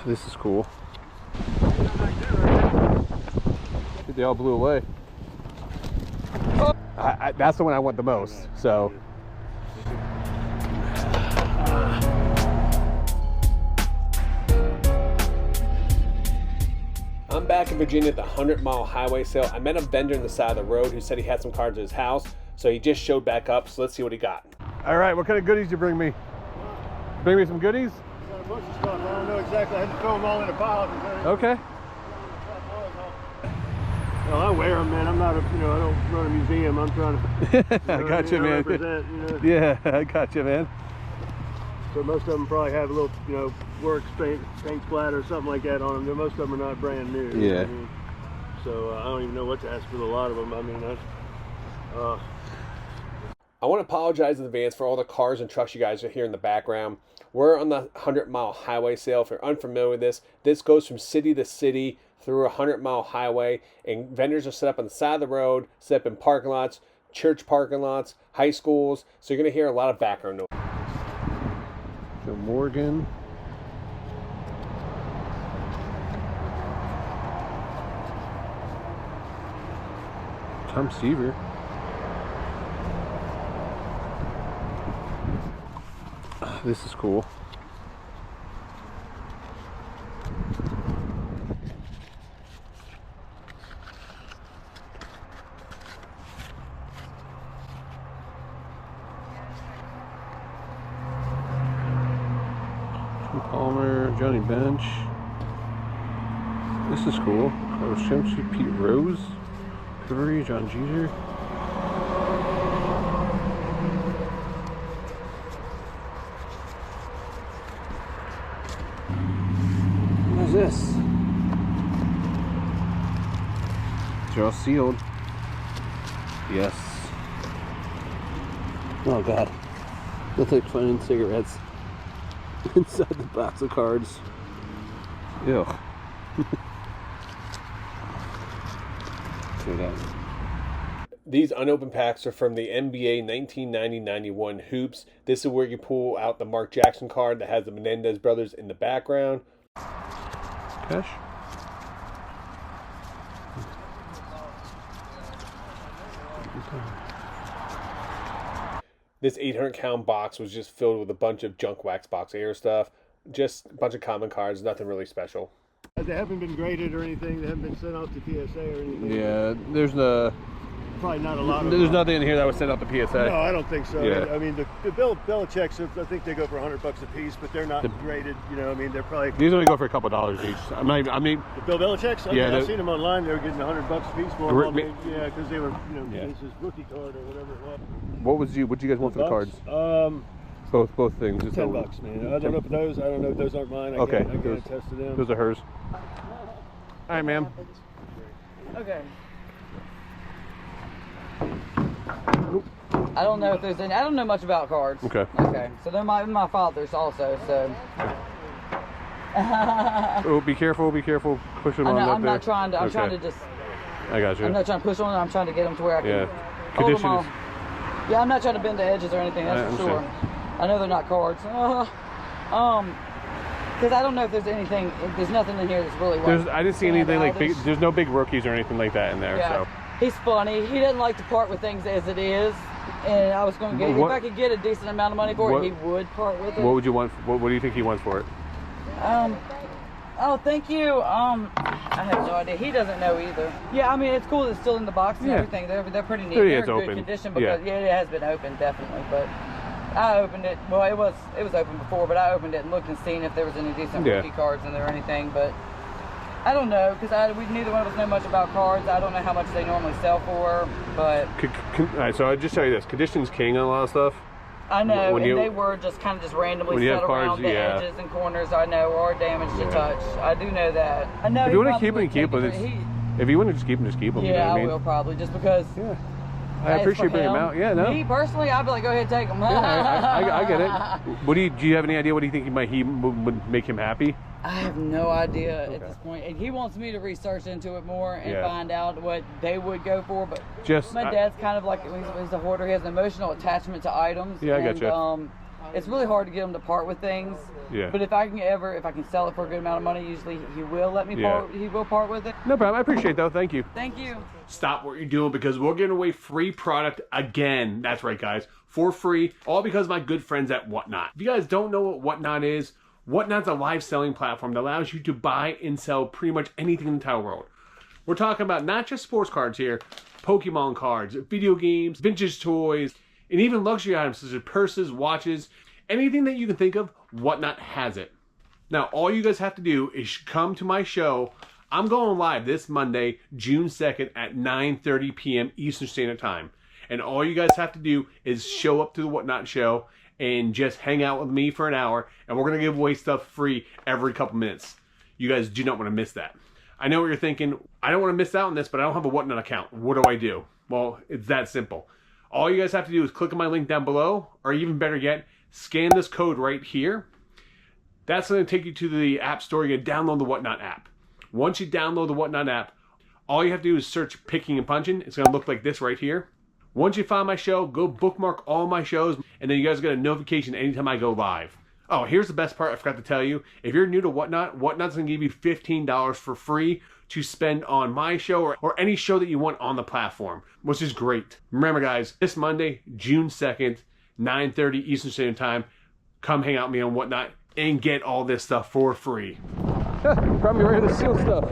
This is cool. They all blew away. That's the one I want the most, so. I'm back in Virginia at the 100-mile highway sale. I met a vendor on the side of the road who said he had some cards at his house, so he just showed back up, so let's see what he got. All right, what kind of goodies you bring me? Bring me some goodies? A bunch of stuff. I don't know exactly. I had to throw them all in a pile. Okay. Well, I wear them, man. I'm not I don't run a museum. I'm trying to. I got you, man. Represent, Yeah, I got you, man. So most of them probably have a little, work paint splatter or something like that on them. Most of them are not brand new. Yeah. So I don't even know what to ask for a lot of them. I mean, I want to apologize in advance for all the cars and trucks you guys are hearing in the background. We're on the 100-mile highway sale. If you're unfamiliar with this goes from city to city through a 100-mile highway, and vendors are set up on the side of the road, set up in parking lots, church parking lots, high schools. So you're going to hear a lot of background noise. Joe Morgan. Tom Seaver. This is cool. Tim Palmer, Johnny Bench. This is cool. Shemsky, Pete Rose, Curry, John Jeter. This? They're all sealed. Yes. Oh god. That's like finding cigarettes inside the box of cards. Ew. See that? These unopened packs are from the NBA 1990-91 hoops. This is where you pull out the Mark Jackson card that has the Menendez brothers in the background. Cash. This 800-count box was just filled with a bunch of junk wax box air stuff. Just a bunch of common cards, nothing really special. They haven't been graded or anything. They haven't been sent out to PSA or anything. Yeah, there's no. Probably not a lot of There's nothing in here that was sent out to PSA. No, I don't think so. Yeah. I mean, the Belichick's, I think they go for $100 a piece, but they're not graded. I mean, they're probably. These only go for a couple $1 each. I mean. The Bill Belichick's? Okay, Yeah. I've seen them online. They were getting $100 a piece for them. Yeah, because they were, this is rookie card or whatever it was. What'd you guys want for the cards? Both things. Just $10, man. I don't know if those. I don't know if those aren't mine. I can't attest to them. Those are hers. All right, ma'am. Okay. I don't know if there's any. I don't know much about cards. Okay. Okay. So they're my father's also. So. Oh, be careful! Be careful! Push them on up there. I'm not trying to. I'm trying to just. I got you. I'm not trying to push on. I'm trying to get them to where I can. Yeah. Condition is. Yeah, I'm not trying to bend the edges or anything. That's for sure. I know they're not cards. Because I don't know if there's anything. There's nothing in here that's really. I didn't see anything like big. There's no big rookies or anything like that in there. Yeah. So. He's funny. He doesn't like to part with things as it is. And I was going to get, if I could get a decent amount of money for it, he would part with it. What would you want? What do you think he wants for it? Oh, thank you. I have no idea. He doesn't know either. Yeah, I mean, it's cool. It's still in the box and everything. They're pretty neat. They're in good condition because it has been opened definitely. But I opened it. Well, it was open before, but I opened it and looked and seen if there was any decent rookie cards in there or anything. But I don't know because neither one of us know much about cards. I don't know how much they normally sell for, but. All right, so I'll just tell you this: condition's king on a lot of stuff. I know, and they were just kind of randomly set around the edges and corners. I know, or damaged to touch. I do know that. I know. If you want to keep them, keep them. If you want to just keep them, just keep them. Yeah, you know what I will probably just because. Yeah. I appreciate bringing them out. Yeah, no. Me personally, I'd be like, go ahead, take them. Yeah, I get it. Do you have any idea what do you think he would make him happy? I have no idea at this point. And he wants me to research into it more and find out what they would go for. But my dad's kind of like, he's a hoarder. He has an emotional attachment to items. Yeah, I got you. it's really hard to get him to part with things. Yeah. But if I can sell it for a good amount of money, usually he will let me part. He will part with it. No problem. I appreciate it, though. Thank you. Thank you. Stop what you're doing because we're giving away free product again. That's right, guys. For free. All because of my good friends at Whatnot. If you guys don't know what Whatnot is, Whatnot's a live selling platform that allows you to buy and sell pretty much anything in the entire world. We're talking about not just sports cards here, Pokemon cards, video games, vintage toys, and even luxury items such as purses, watches, anything that you can think of, Whatnot has it. Now, all you guys have to do is come to my show. I'm going live this Monday, June 2nd at 9:30 p.m. Eastern Standard Time. And all you guys have to do is show up to the Whatnot show and just hang out with me for an hour, and we're going to give away stuff free every couple minutes. You guys do not want to miss that. I know what you're thinking. I don't want to miss out on this, but I don't have a Whatnot account. What do I do? Well, it's that simple. All you guys have to do is click on my link down below, or even better yet, scan this code right here. That's going to take you to the App Store. You're going to download the Whatnot app. Once you download the Whatnot app, all you have to do is search Picking and Punching. It's going to look like this right here. Once you find my show, go bookmark all my shows, and then you guys get a notification anytime I go live. Oh, here's the best part I forgot to tell you. If you're new to Whatnot, Whatnot's going to give you $15 for free to spend on my show or any show that you want on the platform, which is great. Remember, guys, this Monday, June 2nd, 9:30 Eastern Standard Time, come hang out with me on Whatnot and get all this stuff for free. Probably ready to steal stuff.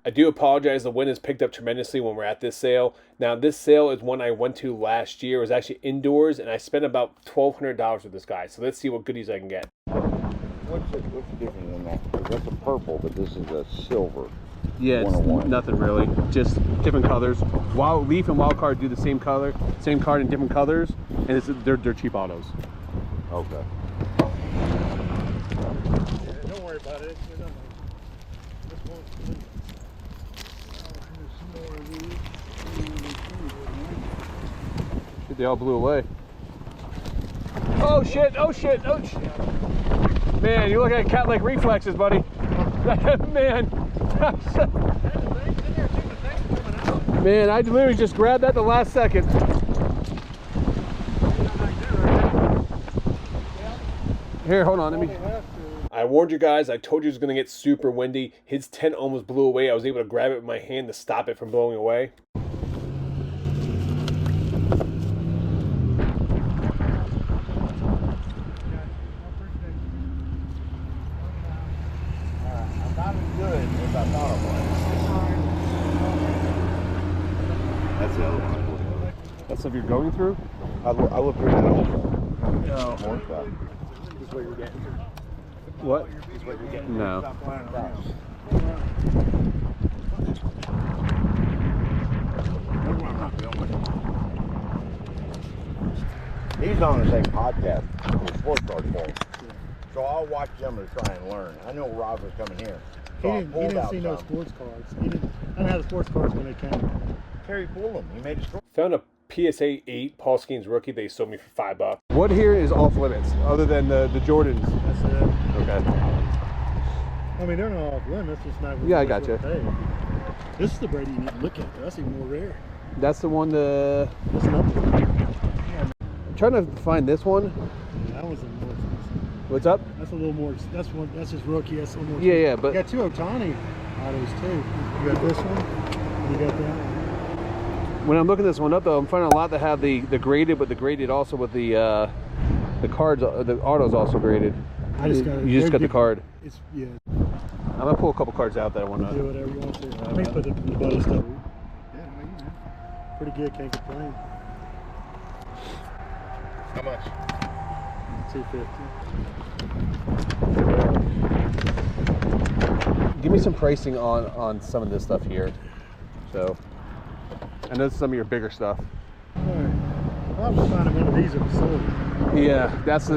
I do apologize. The wind has picked up tremendously when we're at this sale. Now, this sale is one I went to last year. It was actually indoors, and I spent about $1,200 with this guy. So let's see what goodies I can get. What's the difference in that? That's a purple, but this is a silver. Yeah, it's nothing really. Just different colors. Wild Leaf and Wild Card do the same color, same card in different colors, and they're cheap autos. Okay. Yeah, don't worry about it. They all blew away. Oh shit, oh shit, oh shit. Man, you look at cat-like reflexes, buddy. Man. Man, I literally just grabbed that the last second. Here, hold on, let me... I warned you guys, I told you it was going to get super windy. His tent almost blew away. I was able to grab it with my hand to stop it from blowing away. Not as good as I thought it was. That's the other one. That's stuff you're going through? I looked through that also. No. More stuff. This is what you're getting. What? This is what you're getting. No. Stop flying around. He's on the same podcast with Sports Card Bowl. So I'll watch them to try and learn. I know Rob was coming here. So He didn't see no sports cards. I didn't have the sports cards when they came. Terry pulled them. He made a story. Found a PSA 8 Paul Skeens rookie they sold me for $5. What here is off limits other than the Jordans? That's it. Okay. I mean, they're not off limits. It's not. Yeah, I got you. This is the Brady you need to look at. That's even more rare. That's the one the... That's another one. I'm trying to find this one. Yeah, that one's a more expensive. What's up? That's a little more. That's one. That's his rookie. That's a little more. Yeah, but... You got two Ohtani autos too. You got this one. And you got that one. When I'm looking this one up, though, I'm finding a lot that have the graded, but the graded also with the cards, the autos also graded. You just got the card. It's, yeah. I'm gonna pull a couple cards out that I want to Do whatever you want to. Let me put the bonus stuff. Yeah, pretty good. Can't complain. How much? $250. Give me some pricing on some of this stuff here. So, I know some of your bigger stuff. All right. Well, I was finding one of these at the store. Yeah, that's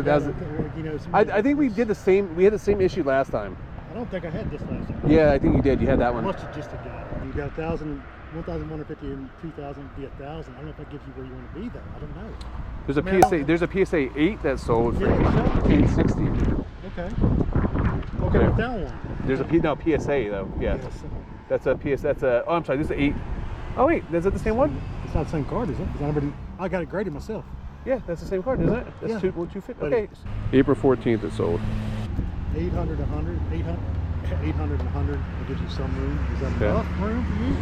I think we did the same. We had the same issue last time. I don't think I had this last time. Yeah, I think you did. You had that one. Must have just got it. You got 1,000, 1,150, and 2,000 would be 1,000. I don't know if that gives you where you want to be though. I don't know. There's a PSA 8 that sold for $860. Okay. Okay, with that one. There's a PSA though. Yeah. Yes. That's a PS. That's a. Oh, I'm sorry. This is 8. Oh wait, is it the same one? It's not the same card, is it? I got it graded myself. Yeah, that's the same card, isn't it? That's yeah. 250. Okay. April 14th it sold. 800, 100, 800 and 100. That gives you some room. Is that enough room for you?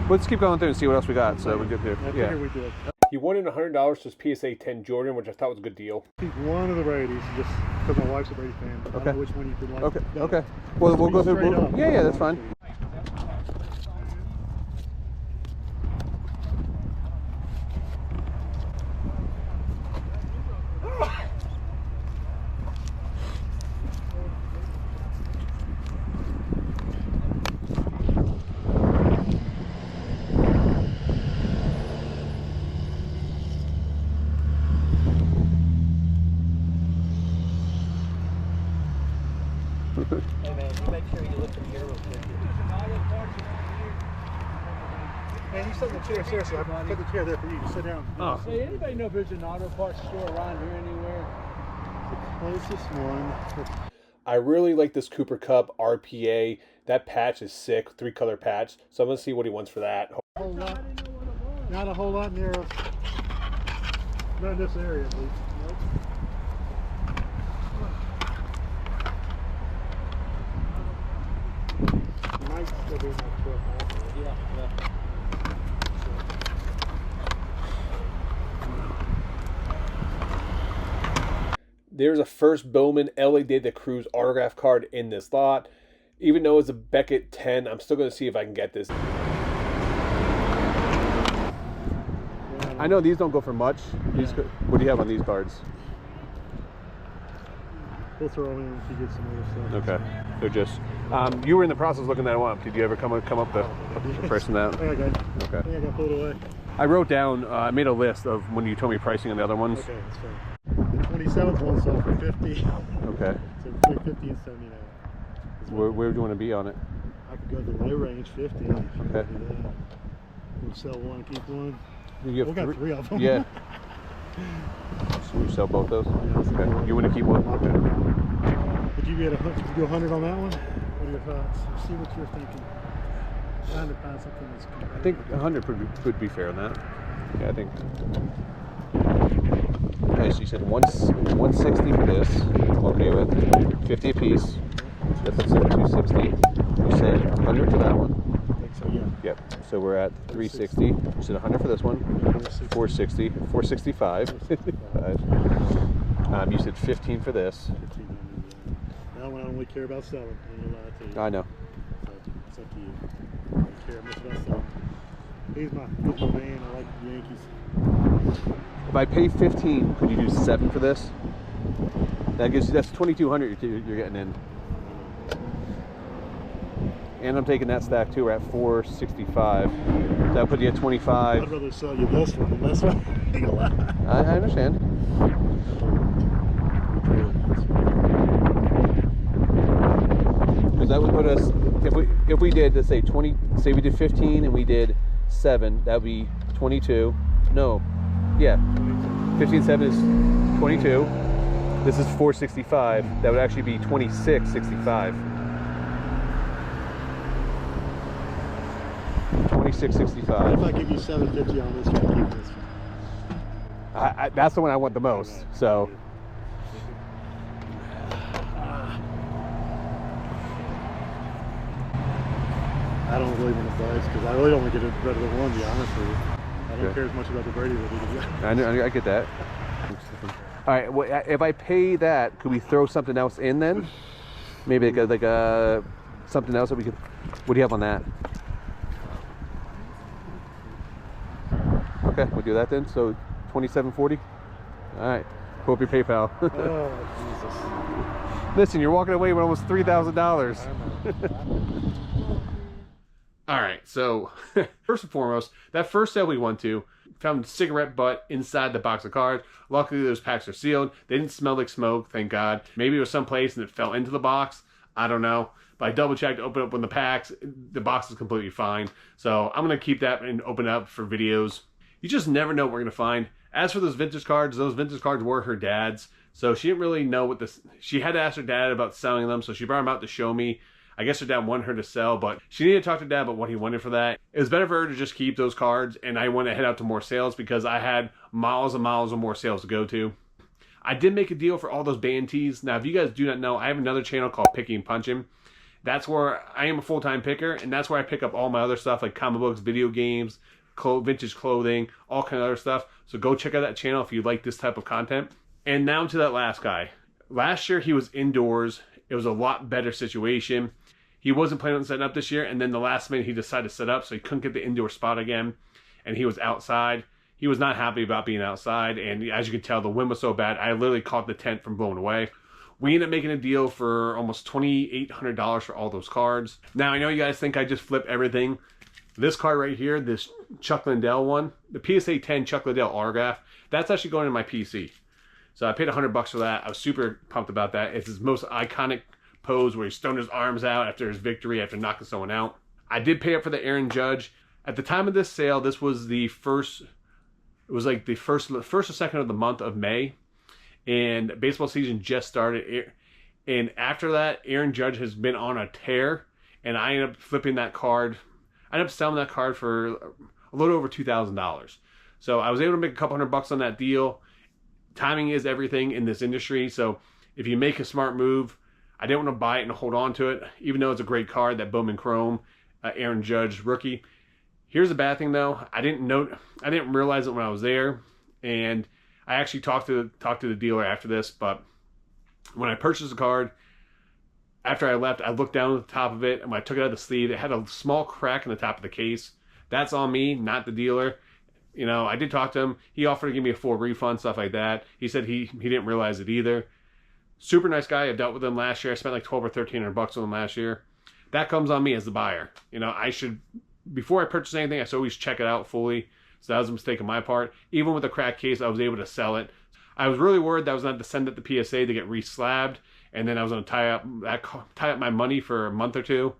Let's keep going through and see what else we got. So we get there. I figured we did. He won in $100 to his PSA 10 Jordan, which I thought was a good deal. I think one of the Brady's, just because my wife's a Brady fan. I don't know which one you could like. Okay. Well, we'll go through. Yeah, that's fine. Hey man, you make sure you look in here real quick. Man, you sit in the chair, seriously. I put the chair there for you to sit down. Oh. Hey, anybody know if there's an auto parts store around here anywhere? The closest one. I really like this Cooper Cup RPA. That patch is sick, 3-color patch. So I'm gonna see what he wants for that. Not a whole lot near. Not in this area, at least. Nope. Might still be in that truck. Yeah. There's a first Bowman LA Day the Cruise autograph card in this lot. Even though it's a Beckett 10, I'm still going to see if I can get this. I know these don't go for much. These, what do you have on these cards? We'll throw them in if you get some other stuff. Okay. They're just... you were in the process of looking that one up. Did you ever come up the price on that? I think I got, Okay. I think I got pulled away. I wrote down, I made a list of when you told me pricing on the other ones. Okay, that's fine. The 27th one sold for 50. Okay. So between 50 and 79. Where would you want to be on it? I could go to the low range 50. If you Okay. do that. We'll sell one, keep one. You We got three of them. Yeah. So you sell both those? Okay. You want to keep one? Okay. Would you be at do 100 on that one? What are your thoughts? See what you're thinking. Trying to find something that's I think 100 would be fair on that. Yeah, I think. Okay, so you said 160 for this. I'm okay with 50 a piece. That puts it at 260. You said 100 for that one. I think so, yeah. Yep. So we're at 360. You said 100 for this one. 460. 465. You said 15 for this. That one I only care about selling. I ain't gonna lie to you. I know. So it's up to you. I don't care much about selling. He's my man. I like the Yankees. If I pay 15, could you do 7 for this? That gives you, that's 2,200 you're getting in. And I'm taking that stack too. We're at 465. That'll put you at 25. I'd rather sell you this one than this one. Ain't gonna lie. I understand. Because that would put us, if we did, let's say 20, say we did 15 and we did 7, that would be 22. No, yeah, 15, 7 is 22. This is 465. That would actually be 2665. 2665. If I give you 750 on this, you keep this one. That's the one I want the most. So. I don't really want to budge because I really don't want to get rid of the one, to be honest with you. I don't care as much about the Brady that he did. I get that. All right, well, if I pay that, could we throw something else in then? Maybe like a something else that we could. What do you have on that? Okay, we'll do that then. So, $27.40. All right. Pull up your PayPal. Oh Jesus! Listen, you're walking away with almost $3,000. All right, so first and foremost, that first sale we went to, found cigarette butt inside the box of cards. Luckily, those packs are sealed. They didn't smell like smoke, thank God. Maybe it was someplace and it fell into the box. I don't know. But I double checked, opened up one of the packs. The box is completely fine. So I'm going to keep that and open it up for videos. You just never know what we're going to find. As for those vintage cards were her dad's. So she didn't really know what this... She had to ask her dad about selling them, so she brought them out to show me. I guess her dad wanted her to sell, but she needed to talk to Dad about what he wanted for that. It was better for her to just keep those cards, and I want to head out to more sales because I had miles and miles of more sales to go to. I did make a deal for all those band tees. Now, if you guys do not know, I have another channel called Picking and Punching. That's where I am a full-time picker, and that's where I pick up all my other stuff like comic books, video games, vintage clothing, all kind of other stuff. So go check out that channel if you like this type of content. And now to that last guy. Last year, he was indoors. It was a lot better situation. He wasn't planning on setting up this year, and then the last minute he decided to set up, so he couldn't get the indoor spot again, and he was outside. He was not happy about being outside, and as you can tell, the wind was so bad, I literally caught the tent from blowing away. We ended up making a deal for almost $2,800 for all those cards. Now, I know you guys think I just flip everything. This card right here, this Chuck Liddell one, the PSA 10 Chuck Liddell autograph, that's actually going in my PC. So I paid $100 for that. I was super pumped about that. It's his most iconic pose where he's thrown his arms out after his victory, after knocking someone out. I did pay up for the Aaron Judge. At the time of this sale, this was the first, it was like the first or second of the month of May. And baseball season just started. And after that, Aaron Judge has been on a tear. And I ended up flipping that card. I ended up selling that card for a little over $2,000. So I was able to make a couple $100 on that deal. Timing is everything in this industry. So if you make a smart move, I didn't want to buy it and hold on to it, even though it's a great card, that Bowman Chrome, Aaron Judge rookie. Here's the bad thing though. I didn't realize it when I was there. And I actually talked to the dealer after this, but when I purchased the card, after I left, I looked down at the top of it, and when I took it out of the sleeve, it had a small crack in the top of the case. That's on me, not the dealer. You know, I did talk to him. He offered to give me a full refund, stuff like that. He said he didn't realize it either. Super nice guy. I dealt with him last year. I spent like $1,200 or $1,300 on him last year. That comes on me as the buyer. You know, I should, before I purchase anything, I should always check it out fully. So that was a mistake on my part. Even with a cracked case, I was able to sell it. I was really worried that I was going to have to send it to PSA to get re-slabbed, and then I was going to tie up my money for a month or two.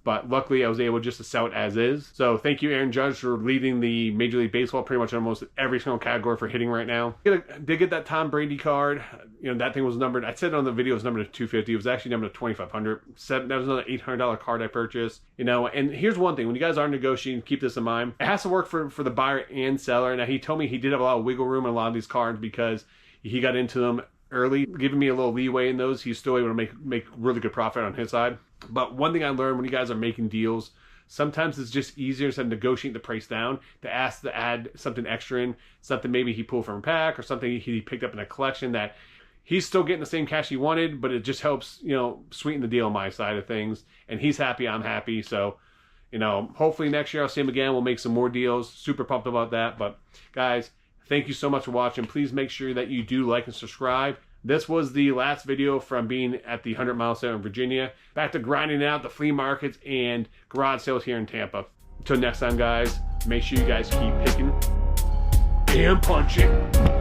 But luckily, I was able just to sell it as is. So thank you, Aaron Judge, for leading the Major League Baseball pretty much in almost every single category for hitting right now. Did get that Tom Brady card. You know, that thing was numbered. I said on the video it was numbered to 250. It was actually numbered to 2,500. That was another $800 card I purchased. You know, and here's one thing. When you guys are negotiating, keep this in mind. It has to work for the buyer and seller. Now, he told me he did have a lot of wiggle room in a lot of these cards because he got into them early, giving me a little leeway in those. He's still able to make really good profit on his side. But one thing I learned when you guys are making deals, sometimes it's just easier instead of negotiating the price down to ask to add something extra in, something maybe he pulled from a pack or something he picked up in a collection that he's still getting the same cash he wanted, but it just helps, you know, sweeten the deal on my side of things. And he's happy, I'm happy. So, you know, hopefully next year I'll see him again. We'll make some more deals. Super pumped about that. But guys, thank you so much for watching. Please make sure that you do like and subscribe. This was the last video from being at the 100 Mile Sale in Virginia. Back to grinding out the flea markets and garage sales here in Tampa. Until next time, guys, make sure you guys keep picking and punching.